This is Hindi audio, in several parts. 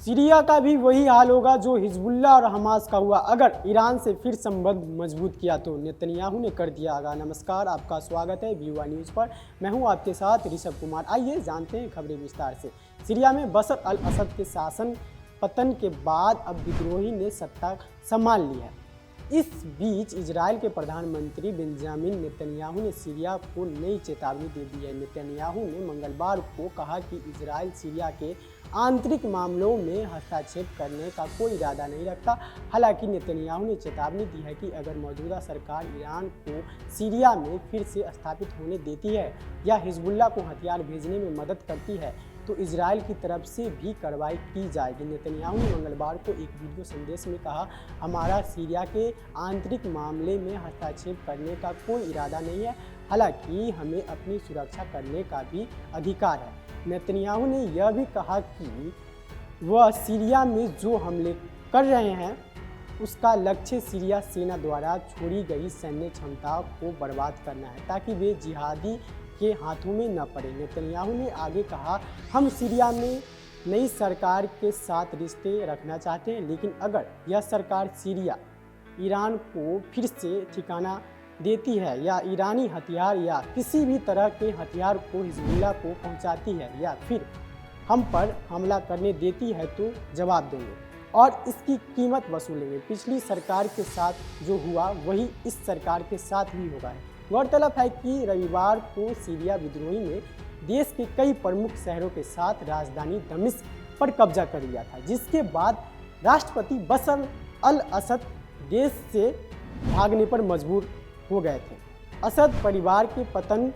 सीरिया का भी वही हाल होगा जो हिजबुल्लाह और हमास का हुआ अगर ईरान से फिर संबंध मजबूत किया तो, नेतन्याहू ने कर दिया आगाह। नमस्कार, आपका स्वागत है बीवा न्यूज़ पर। मैं हूं आपके साथ ऋषभ कुमार। आइए जानते हैं खबरें विस्तार से। सीरिया में बशर अल असद के शासन पतन के बाद अब विद्रोही ने सत्ता संभाल ली है। इस बीच इजराइल के प्रधानमंत्री बेंजामिन नेतन्याहू ने सीरिया को नई चेतावनी दे दी है। नेतन्याहू ने मंगलवार को कहा कि इजराइल सीरिया के आंतरिक मामलों में हस्तक्षेप करने का कोई इरादा नहीं रखता। हालांकि नेतन्याहू ने चेतावनी दी है कि अगर मौजूदा सरकार ईरान को सीरिया में फिर से स्थापित होने देती है या हिजबुल्लाह को हथियार भेजने में मदद करती है तो इजराइल की तरफ से भी कार्रवाई की जाएगी। नेतन्याहू ने मंगलवार को एक वीडियो संदेश में कहा, हमारा सीरिया के आंतरिक मामले में हस्तक्षेप करने का कोई इरादा नहीं है, हालांकि हमें अपनी सुरक्षा करने का भी अधिकार है। नेतन्याहू ने यह भी कहा कि वह सीरिया में जो हमले कर रहे हैं उसका लक्ष्य सीरिया सेना द्वारा छोड़ी गई सैन्य क्षमताओं को बर्बाद करना है ताकि वे जिहादी के हाथों में न पड़े। नेतन्याहू ने आगे कहा, हम सीरिया में नई सरकार के साथ रिश्ते रखना चाहते हैं, लेकिन अगर यह सरकार सीरिया ईरान को फिर से ठिकाना देती है या ईरानी हथियार या किसी भी तरह के हथियार को हिजबुल्लाह को पहुंचाती है या फिर हम पर हमला करने देती है तो जवाब देंगे और इसकी कीमत वसूलेंगे। पिछली सरकार के साथ जो हुआ वही इस सरकार के साथ भी होगा। गौरतलब है कि रविवार को सीरिया विद्रोही ने देश के कई प्रमुख शहरों के साथ राजधानी दमिश्क पर कब्जा कर लिया था, जिसके बाद राष्ट्रपति बशर अल असद देश से भागने पर मजबूर हो गए थे। असद परिवार के पतन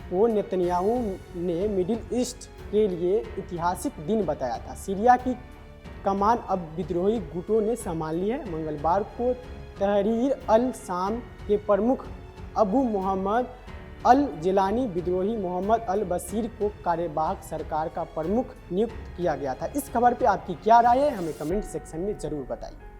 को नेतन्याहू ने मिडिल ईस्ट के लिए ऐतिहासिक दिन बताया था। सीरिया की कमान अब विद्रोही गुटों ने संभाल ली है। मंगलवार को तहरीर अल शाम के प्रमुख अबू मोहम्मद अल जिलानी विद्रोही मोहम्मद अल बशीर को कार्यवाहक सरकार का प्रमुख नियुक्त किया गया था। इस खबर पे आपकी क्या राय है, हमें कमेंट सेक्शन में जरूर बताइए।